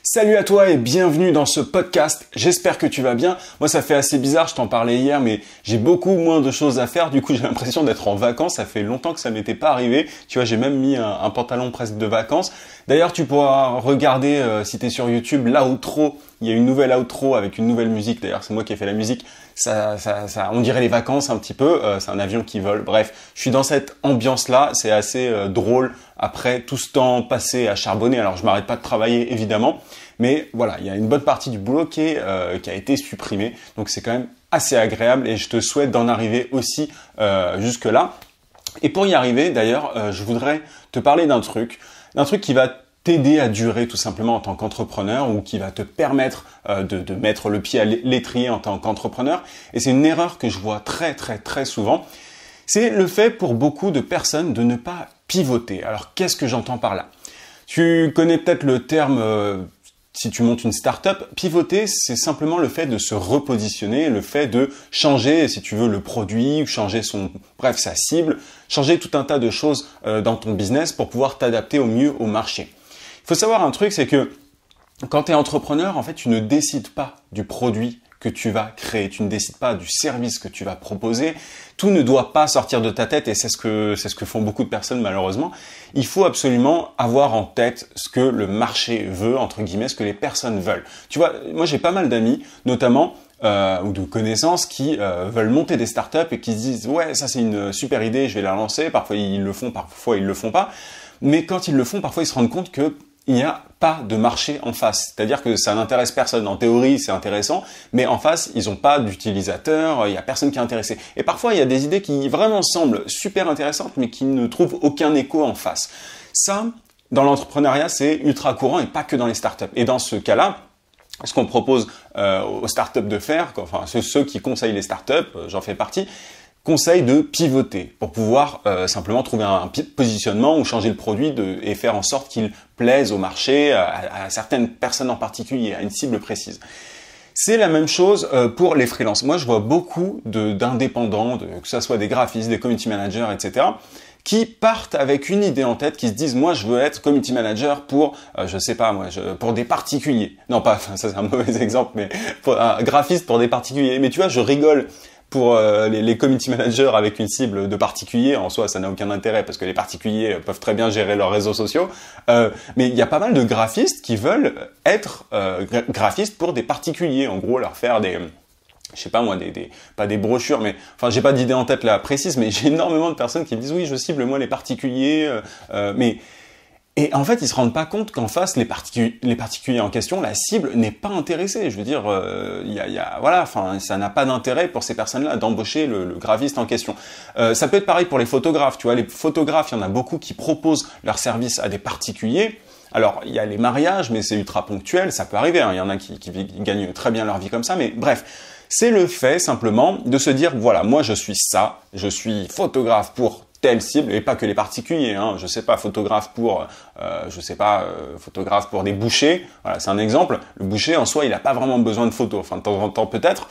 Salut à toi et bienvenue dans ce podcast, j'espère que tu vas bien. Moi ça fait assez bizarre, je t'en parlais hier mais j'ai beaucoup moins de choses à faire, du coup j'ai l'impression d'être en vacances, ça fait longtemps que ça m'était pas arrivé. Tu vois, j'ai même mis un pantalon presque de vacances. D'ailleurs tu pourras regarder si tu es sur YouTube l'outro, il y a une nouvelle outro avec une nouvelle musique, d'ailleurs c'est moi qui ai fait la musique. Ça, on dirait les vacances un petit peu, c'est un avion qui vole, bref, je suis dans cette ambiance-là, c'est assez drôle après tout ce temps passé à charbonner, alors je m'arrête pas de travailler évidemment, mais voilà, il y a une bonne partie du boulot qui a été supprimée, donc c'est quand même assez agréable et je te souhaite d'en arriver aussi jusque-là. Et pour y arriver d'ailleurs, je voudrais te parler d'un truc qui va t'aider à durer tout simplement en tant qu'entrepreneur ou qui va te permettre de mettre le pied à l'étrier en tant qu'entrepreneur. Et c'est une erreur que je vois très souvent. C'est le fait pour beaucoup de personnes de ne pas pivoter. Alors qu'est-ce que j'entends par là? Tu connais peut-être le terme si tu montes une start-up. Pivoter, c'est simplement le fait de se repositionner, le fait de changer, si tu veux, le produit, changer sa cible, changer tout un tas de choses dans ton business pour pouvoir t'adapter au mieux au marché. Il faut savoir un truc, c'est que quand tu es entrepreneur, en fait, tu ne décides pas du produit que tu vas créer, tu ne décides pas du service que tu vas proposer. Tout ne doit pas sortir de ta tête et c'est ce que font beaucoup de personnes malheureusement. Il faut absolument avoir en tête ce que le marché veut, entre guillemets, ce que les personnes veulent. Tu vois, moi j'ai pas mal d'amis, notamment ou de connaissances qui veulent monter des startups et qui se disent ouais, ça c'est une super idée, je vais la lancer. Parfois ils le font, parfois ils le font pas. Mais quand ils le font, parfois ils se rendent compte que il n'y a pas de marché en face. C'est-à-dire que ça n'intéresse personne. En théorie, c'est intéressant, mais en face, ils n'ont pas d'utilisateurs, il n'y a personne qui est intéressé. Et parfois, il y a des idées qui vraiment semblent super intéressantes, mais qui ne trouvent aucun écho en face. Ça, dans l'entrepreneuriat, c'est ultra courant et pas que dans les startups. Et dans ce cas-là, ce qu'on propose aux startups de faire, enfin ceux qui conseillent les startups, j'en fais partie, conseil de pivoter pour pouvoir simplement trouver un positionnement ou changer le produit et faire en sorte qu'il plaise au marché, à certaines personnes en particulier, à une cible précise. C'est la même chose pour les freelances. Moi, je vois beaucoup d'indépendants, que ce soit des graphistes, des community managers, etc., qui partent avec une idée en tête, qui se disent moi je veux être community manager pour je sais pas moi pour des particuliers. Non pas, ça c'est un mauvais exemple, mais pour un graphiste pour des particuliers. Mais tu vois, je rigole. Pour les community managers avec une cible de particuliers, en soi, ça n'a aucun intérêt parce que les particuliers peuvent très bien gérer leurs réseaux sociaux. Mais il y a pas mal de graphistes qui veulent être graphistes pour des particuliers. En gros, leur faire je sais pas moi, pas des brochures, mais enfin, j'ai pas d'idée en tête là précise, mais j'ai énormément de personnes qui me disent oui, je cible moi les particuliers, Et en fait, ils se rendent pas compte qu'en face, les particuliers en question, la cible n'est pas intéressée. Je veux dire, voilà, enfin, ça n'a pas d'intérêt pour ces personnes-là d'embaucher le graphiste en question. Ça peut être pareil pour les photographes. Tu vois, les photographes, il y en a beaucoup qui proposent leurs services à des particuliers. Alors, il y a les mariages, mais c'est ultra ponctuel, ça peut arriver. Hein. Il y en a qui gagnent très bien leur vie comme ça, mais bref. C'est le fait simplement de se dire, voilà, moi je suis ça, je suis photographe pour telle cible, et pas que les particuliers, hein, je sais pas, photographe pour des bouchers, voilà, c'est un exemple. Le boucher en soi, il n'a pas vraiment besoin de photos, enfin de temps en temps peut-être,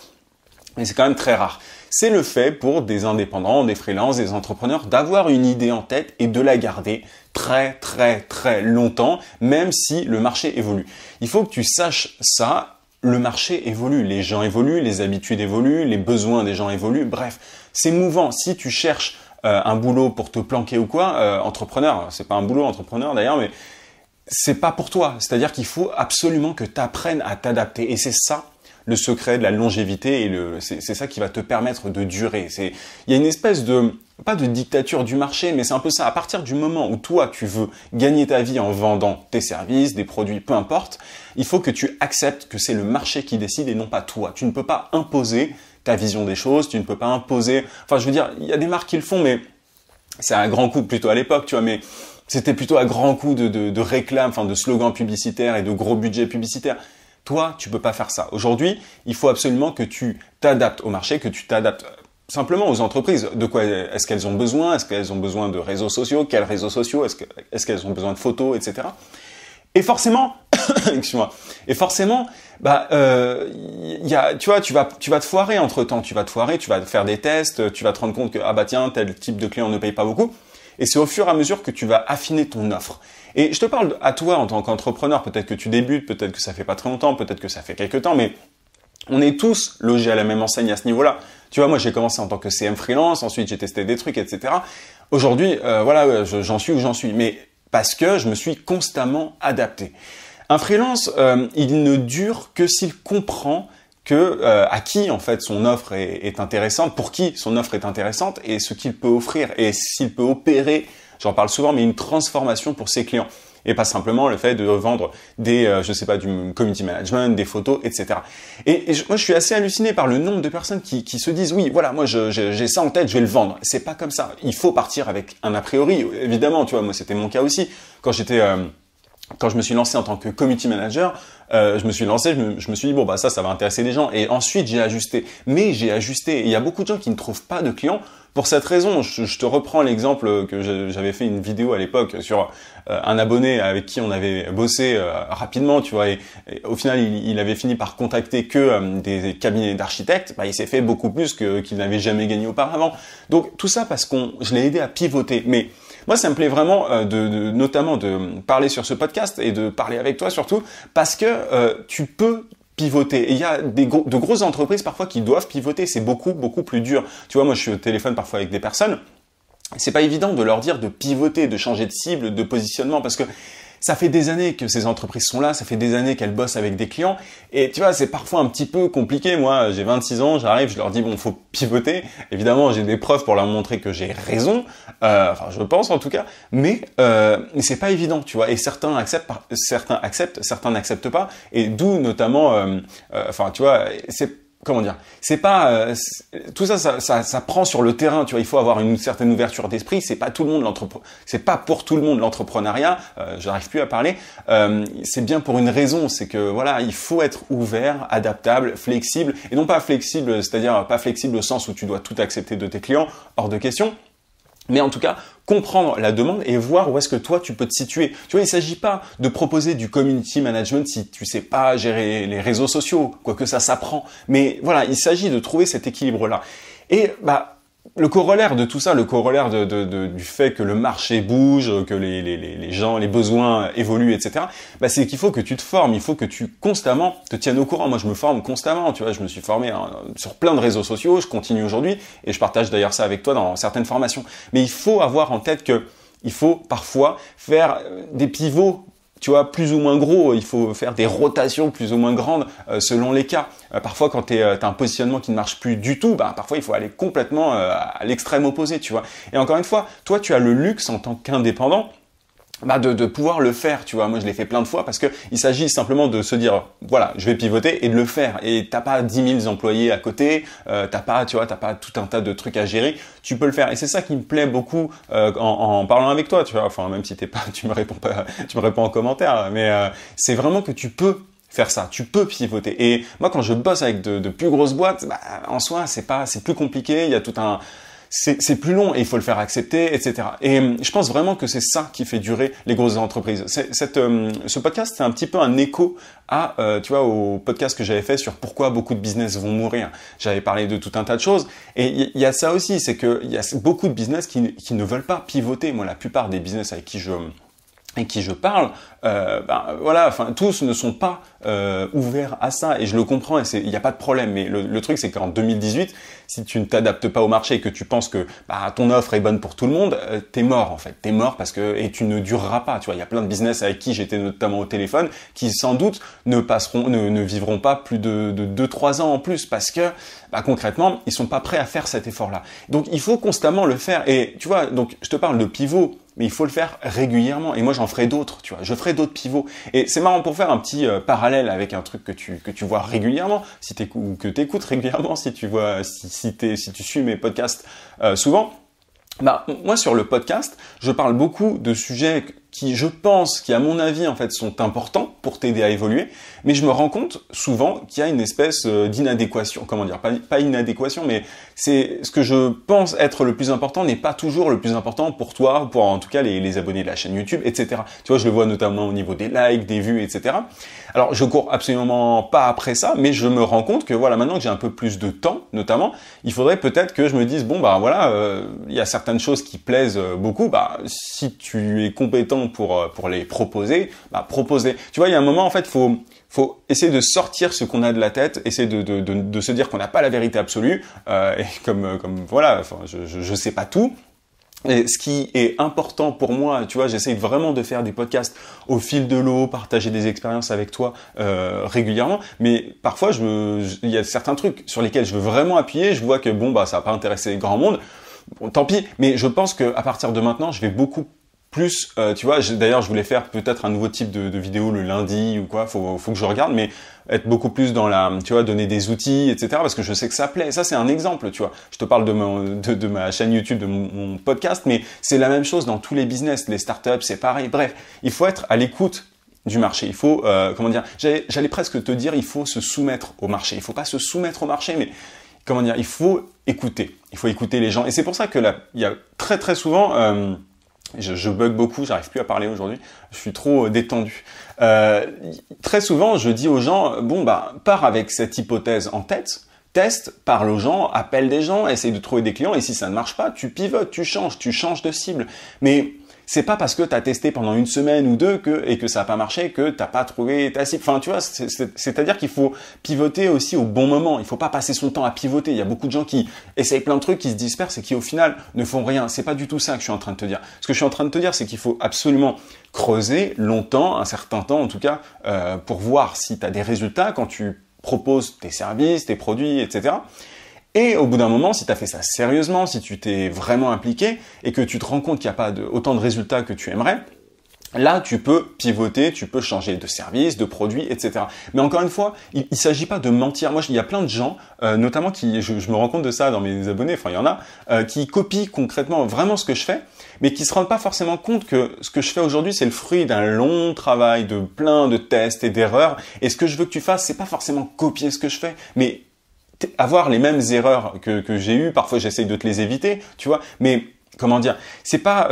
mais c'est quand même très rare. C'est le fait pour des indépendants, des freelances, des entrepreneurs d'avoir une idée en tête et de la garder très longtemps, même si le marché évolue. Il faut que tu saches ça. Le marché évolue, les gens évoluent, les habitudes évoluent, les besoins des gens évoluent, bref, c'est mouvant. Si tu cherches un boulot pour te planquer ou quoi, entrepreneur, c'est pas un boulot entrepreneur d'ailleurs, mais c'est pas pour toi. C'est-à-dire qu'il faut absolument que tu apprennes à t'adapter. Et c'est ça le secret de la longévité et c'est ça qui va te permettre de durer. Il y a une espèce pas de dictature du marché, mais c'est un peu ça. À partir du moment où toi, tu veux gagner ta vie en vendant tes services, des produits, peu importe, il faut que tu acceptes que c'est le marché qui décide et non pas toi. Tu ne peux pas imposer ta vision des choses, tu ne peux pas imposer... Enfin, je veux dire, il y a des marques qui le font, mais c'est un grand coup plutôt à l'époque, tu vois, mais c'était plutôt à grand coup de réclames, enfin de slogans publicitaires et de gros budgets publicitaires. Toi, tu peux pas faire ça. Aujourd'hui, il faut absolument que tu t'adaptes au marché, que tu t'adaptes simplement aux entreprises. De quoi est-ce qu'elles ont besoin? Est-ce qu'elles ont besoin de réseaux sociaux? Quels réseaux sociaux? Est-ce qu'elles ont besoin de photos, etc. Et forcément, excuse-moi. Et forcément, tu vois, tu vas te foirer entre temps. Tu vas te foirer, tu vas faire des tests, tu vas te rendre compte que ah bah tiens, tel type de client ne paye pas beaucoup. Et c'est au fur et à mesure que tu vas affiner ton offre. Et je te parle à toi en tant qu'entrepreneur, peut-être que tu débutes, peut-être que ça fait pas très longtemps, peut-être que ça fait quelques temps, mais on est tous logés à la même enseigne à ce niveau-là. Tu vois, moi j'ai commencé en tant que CM freelance, ensuite j'ai testé des trucs, etc. Aujourd'hui, j'en suis où j'en suis, mais parce que je me suis constamment adapté. Un freelance, il ne dure que s'il comprend à qui en fait son offre est intéressante, pour qui son offre est intéressante et ce qu'il peut offrir et s'il peut opérer, j'en parle souvent, mais une transformation pour ses clients. Et pas simplement le fait de vendre du community management, des photos, etc. Moi, je suis assez halluciné par le nombre de personnes qui se disent, oui, voilà, moi, j'ai ça en tête, je vais le vendre. C'est pas comme ça. Il faut partir avec un a priori. Évidemment, tu vois, moi, c'était mon cas aussi. Quand je me suis lancé en tant que community manager, je me suis dit, bon, bah, ça va intéresser les gens. Et ensuite, j'ai ajusté. Mais j'ai ajusté. Et il y a beaucoup de gens qui ne trouvent pas de clients. Pour cette raison, je te reprends l'exemple que j'avais fait une vidéo à l'époque sur un abonné avec qui on avait bossé rapidement, tu vois, et au final, il avait fini par contacter que des cabinets d'architectes. Bah, il s'est fait beaucoup plus qu'il n'avait jamais gagné auparavant. Donc, tout ça parce je l'ai aidé à pivoter. Mais moi, ça me plaît vraiment notamment de parler sur ce podcast et de parler avec toi surtout parce que tu peux pivoter. Et il y a de grosses entreprises parfois qui doivent pivoter. C'est beaucoup, beaucoup plus dur. Tu vois, moi, je suis au téléphone parfois avec des personnes. C'est pas évident de leur dire de pivoter, de changer de cible, de positionnement parce que ça fait des années que ces entreprises sont là, ça fait des années qu'elles bossent avec des clients et tu vois, c'est parfois un petit peu compliqué. Moi, j'ai 26 ans, j'arrive, je leur dis bon, faut pivoter. Évidemment, j'ai des preuves pour leur montrer que j'ai raison, je pense en tout cas, mais c'est pas évident, tu vois, et certains acceptent, certains n'acceptent pas et d'où notamment tu vois, c'est pas tout ça prend sur le terrain, tu vois, il faut avoir une certaine ouverture d'esprit, c'est pas pour tout le monde l'entrepreneuriat, j'arrive plus à parler, c'est bien pour une raison, c'est que voilà, il faut être ouvert, adaptable, flexible et non pas flexible, c'est-à-dire pas flexible au sens où tu dois tout accepter de tes clients, hors de question. Mais en tout cas, comprendre la demande et voir où est-ce que toi tu peux te situer. Tu vois, il ne s'agit pas de proposer du community management si tu sais pas gérer les réseaux sociaux, quoique ça s'apprend. Mais voilà, il s'agit de trouver cet équilibre-là. Et le corollaire de tout ça, le corollaire du fait que le marché bouge, que les gens, les besoins évoluent, etc., c'est qu'il faut que tu te formes, il faut que tu constamment te tiennes au courant. Moi, je me forme constamment, tu vois, je me suis formé sur plein de réseaux sociaux, je continue aujourd'hui, et je partage d'ailleurs ça avec toi dans certaines formations. Mais il faut avoir en tête que il faut parfois faire des pivots, tu vois, plus ou moins gros, il faut faire des rotations plus ou moins grandes selon les cas. Parfois, quand t'as un positionnement qui ne marche plus du tout, parfois il faut aller complètement à l'extrême opposé, tu vois. Et encore une fois, toi, tu as le luxe en tant qu'indépendant de pouvoir le faire, tu vois. Moi, je l'ai fait plein de fois parce que il s'agit simplement de se dire, voilà, je vais pivoter et de le faire. Et t'as pas 10 000 employés à côté, t'as pas tout un tas de trucs à gérer. Tu peux le faire. Et c'est ça qui me plaît beaucoup en parlant avec toi, tu vois. Enfin, même si tu me réponds pas, tu me réponds en commentaire, mais c'est vraiment que tu peux faire ça, tu peux pivoter. Et moi, quand je bosse avec de plus grosses boîtes, en soi, c'est plus compliqué. Il y a c'est plus long et il faut le faire accepter, etc. Et je pense vraiment que c'est ça qui fait durer les grosses entreprises. Ce podcast, c'est un petit peu un écho au podcast que j'avais fait sur pourquoi beaucoup de business vont mourir. J'avais parlé de tout un tas de choses. Et il y a ça aussi, c'est que il y a beaucoup de business qui ne veulent pas pivoter. Moi, la plupart des business avec qui je parle, tous ne sont pas ouverts à ça et je le comprends et il n'y a pas de problème. Mais le truc, c'est qu'en 2018, si tu ne t'adaptes pas au marché et que tu penses que ton offre est bonne pour tout le monde, t'es mort en fait. T'es mort et tu ne dureras pas. Tu vois, il y a plein de business avec qui j'étais notamment au téléphone qui sans doute ne vivront pas plus de 2-3 ans en plus parce que concrètement, ils sont pas prêts à faire cet effort-là. Donc, il faut constamment le faire. Et tu vois, donc je te parle de pivot. Mais il faut le faire régulièrement. Et moi, j'en ferai d'autres, tu vois. Je ferai d'autres pivots. Et c'est marrant pour faire un petit parallèle avec un truc que tu vois régulièrement, ou que t'écoutes régulièrement, si tu suis mes podcasts souvent. Moi, sur le podcast, je parle beaucoup de sujets je pense, qui à mon avis en fait sont importants pour t'aider à évoluer, mais je me rends compte souvent qu'il y a une espèce d'inadéquation, comment dire, pas inadéquation, mais c'est ce que je pense être le plus important n'est pas toujours le plus important pour toi, pour en tout cas les abonnés de la chaîne YouTube, etc. Tu vois, je le vois notamment au niveau des likes, des vues, etc. Alors je cours absolument pas après ça, mais je me rends compte que voilà, maintenant que j'ai un peu plus de temps, notamment, il faudrait peut-être que je me dise bon bah voilà, il y a certaines choses qui plaisent beaucoup, bah si tu es compétent pour les proposer, bah propose-les. Tu vois, il y a un moment en fait, faut essayer de sortir ce qu'on a de la tête, essayer de se dire qu'on n'a pas la vérité absolue, et comme voilà, enfin je sais pas tout. Et ce qui est important pour moi, tu vois, j'essaye vraiment de faire des podcasts au fil de l'eau, partager des expériences avec toi régulièrement, mais parfois il y a certains trucs sur lesquels je veux vraiment appuyer, je vois que bon bah ça va pas intéresser grand monde, bon, tant pis, mais je pense que à partir de maintenant, je vais beaucoup plus, tu vois, d'ailleurs je voulais faire peut-être un nouveau type de vidéo le lundi ou quoi, faut que je regarde, mais être beaucoup plus dans la, tu vois, donner des outils, etc. parce que je sais que ça plaît. Ça c'est un exemple, tu vois. Je te parle de ma chaîne YouTube, de mon podcast, mais c'est la même chose dans tous les business, les startups, c'est pareil. Bref, il faut être à l'écoute du marché. Il faut, comment dire, j'allais presque te dire, il faut se soumettre au marché. Il faut pas se soumettre au marché, mais comment dire, il faut écouter. Il faut écouter les gens. Et c'est pour ça que là, il y a très très souvent je bug beaucoup, j'arrive plus à parler aujourd'hui, je suis trop détendu. Très souvent, je dis aux gens, bon bah, pars avec cette hypothèse en tête, teste, parle aux gens, appelle des gens, essaye de trouver des clients, et si ça ne marche pas, tu pivotes, tu changes de cible. Mais c'est pas parce que tu as testé pendant une semaine ou deux et que ça n'a pas marché que t'as pas trouvé ta cible. Enfin, tu vois, c'est-à-dire qu'il faut pivoter aussi au bon moment. Il faut pas passer son temps à pivoter. Il y a beaucoup de gens qui essayent plein de trucs, qui se dispersent et qui au final ne font rien. C'est pas du tout ça que je suis en train de te dire. Ce que je suis en train de te dire, c'est qu'il faut absolument creuser longtemps, un certain temps en tout cas, pour voir si tu as des résultats quand tu proposes tes services, tes produits, etc. Et au bout d'un moment, si tu as fait ça sérieusement, si tu t'es vraiment impliqué et que tu te rends compte qu'il n'y a pas autant de résultats que tu aimerais, là, tu peux pivoter, tu peux changer de service, de produit, etc. Mais encore une fois, il ne s'agit pas de mentir. Moi, il y a plein de gens, notamment je me rends compte de ça dans mes abonnés, enfin il y en a, qui copient concrètement vraiment ce que je fais, mais qui se rendent pas forcément compte que ce que je fais aujourd'hui, c'est le fruit d'un long travail, de plein de tests et d'erreurs. Et ce que je veux que tu fasses, c'est pas forcément copier ce que je fais, mais avoir les mêmes erreurs que j'ai eues. Parfois, j'essaye de te les éviter, tu vois, mais comment dire, c'est pas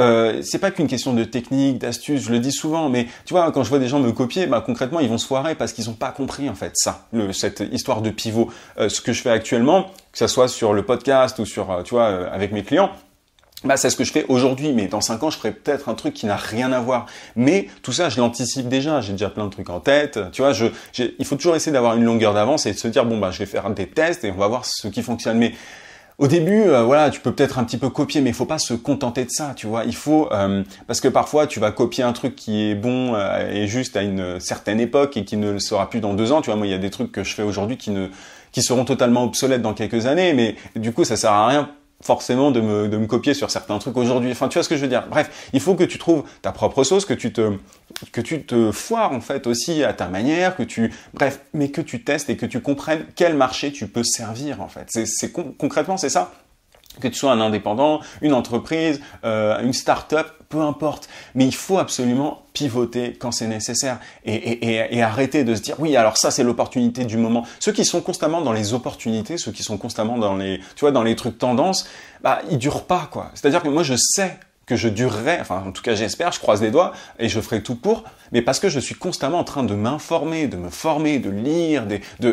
qu'une question de technique, d'astuce, je le dis souvent, mais tu vois, quand je vois des gens me copier, bah concrètement, ils vont se foirer parce qu'ils n'ont pas compris en fait ça, cette histoire de pivot. Ce que je fais actuellement, que ça soit sur le podcast ou sur, tu vois, avec mes clients, bah, c'est ce que je fais aujourd'hui, mais dans 5 ans, je ferai peut-être un truc qui n'a rien à voir. Mais tout ça, je l'anticipe déjà. J'ai déjà plein de trucs en tête. Tu vois, il faut toujours essayer d'avoir une longueur d'avance et de se dire, bon, bah, je vais faire des tests et on va voir ce qui fonctionne. Mais au début, voilà, tu peux peut-être un petit peu copier, mais il faut pas se contenter de ça, tu vois. Il faut, parce que parfois, tu vas copier un truc qui est bon et juste à une certaine époque et qui ne le sera plus dans 2 ans. Tu vois, moi, il y a des trucs que je fais aujourd'hui qui seront totalement obsolètes dans quelques années, mais du coup, ça sert à rien forcément de me copier sur certains trucs aujourd'hui. Enfin, tu vois ce que je veux dire. Bref, il faut que tu trouves ta propre sauce, que tu te foires en fait aussi à ta manière, bref, mais que tu testes et que tu comprennes quel marché tu peux servir en fait. Concrètement, c'est ça. Que tu sois un indépendant, une entreprise, une start-up, peu importe. Mais il faut absolument pivoter quand c'est nécessaire et arrêter de se dire oui, alors ça c'est l'opportunité du moment. Ceux qui sont constamment dans les opportunités, ceux qui sont constamment dans dans les trucs tendances, bah ils durent pas quoi. C'est-à-dire que moi je sais que je durerai, enfin en tout cas j'espère, je croise les doigts et je ferai tout pour, mais parce que je suis constamment en train de m'informer, de me former, de lire,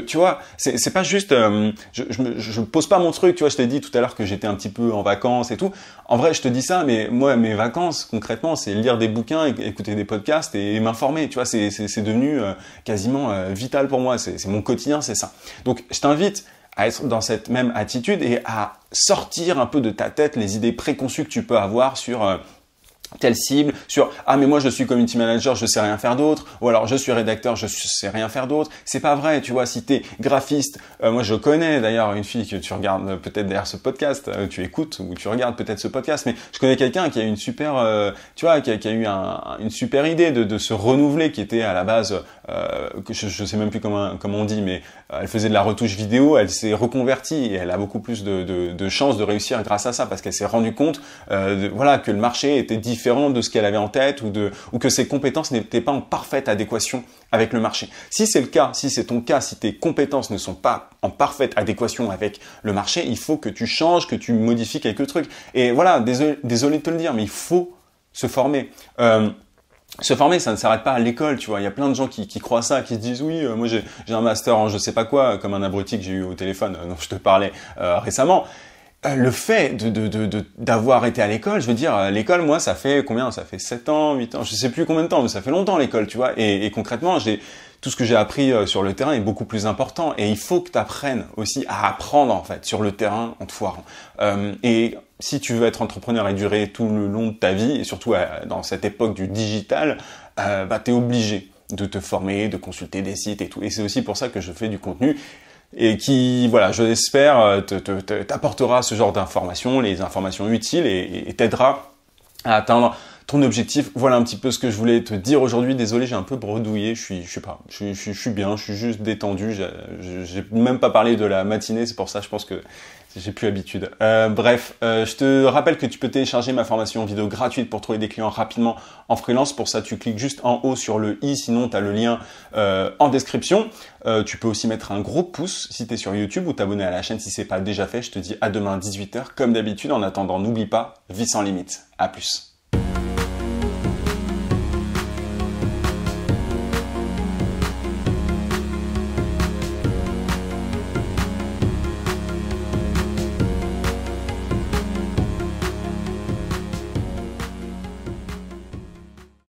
tu vois, c'est pas juste, je pose pas mon truc, tu vois, je t'ai dit tout à l'heure que j'étais un petit peu en vacances et tout. En vrai, je te dis ça, mais moi mes vacances concrètement, c'est lire des bouquins, écouter des podcasts et m'informer, tu vois, c'est devenu quasiment vital pour moi, c'est mon quotidien, c'est ça. Donc je t'invite à être dans cette même attitude et à sortir un peu de ta tête les idées préconçues que tu peux avoir sur telle cible, sur « Ah mais moi je suis community manager, je sais rien faire d'autre » ou alors « Je suis rédacteur, je sais rien faire d'autre ». C'est pas vrai, tu vois, si t'es graphiste, moi je connais d'ailleurs une fille que tu regardes peut-être derrière ce podcast, tu écoutes ou tu regardes peut-être ce podcast, mais je connais quelqu'un qui a une super, tu vois, qui a eu une super idée de se renouveler, qui était à la base je sais même plus comment on dit, mais elle faisait de la retouche vidéo, elle s'est reconvertie et elle a beaucoup plus de chances de réussir grâce à ça, parce qu'elle s'est rendue compte voilà, que le marché était différent de ce qu'elle avait en tête, ou que ses compétences n'étaient pas en parfaite adéquation avec le marché. Si c'est le cas, si c'est ton cas, si tes compétences ne sont pas en parfaite adéquation avec le marché, il faut que tu changes, que tu modifies quelques trucs. Et voilà, désolé de te le dire, mais il faut se former. Se former, ça ne s'arrête pas à l'école, tu vois. Il y a plein de gens qui croient ça, qui se disent oui, moi j'ai un master en je sais pas quoi, comme un abruti que j'ai eu au téléphone dont je te parlais récemment. Le fait d'avoir été à l'école, je veux dire, l'école, moi, ça fait combien? Ça fait 7 ans, 8 ans, je sais plus combien de temps, mais ça fait longtemps l'école, tu vois. Et concrètement, tout ce que j'ai appris sur le terrain est beaucoup plus important. Et il faut que tu apprennes aussi à apprendre, en fait, sur le terrain en te foirant. Et si tu veux être entrepreneur et durer tout le long de ta vie, et surtout dans cette époque du digital, bah, t'es obligé de te former, de consulter des sites et tout. Et c'est aussi pour ça que je fais du contenu et qui, voilà, je l'espère, t'apportera ce genre d'informations, les informations utiles et t'aidera à atteindre ton objectif. Voilà un petit peu ce que je voulais te dire aujourd'hui. Désolé, j'ai un peu bredouillé. Je suis bien, je suis juste détendu. J'ai même pas parlé de la matinée, c'est pour ça, je pense que j'ai plus l'habitude. Bref, je te rappelle que tu peux télécharger ma formation vidéo gratuite pour trouver des clients rapidement en freelance. Pour ça, tu cliques juste en haut sur le i, sinon tu as le lien en description. Tu peux aussi mettre un gros pouce si tu es sur YouTube ou t'abonner à la chaîne si c'est pas déjà fait. Je te dis à demain 18h comme d'habitude. En attendant, n'oublie pas, vie sans limite. À plus.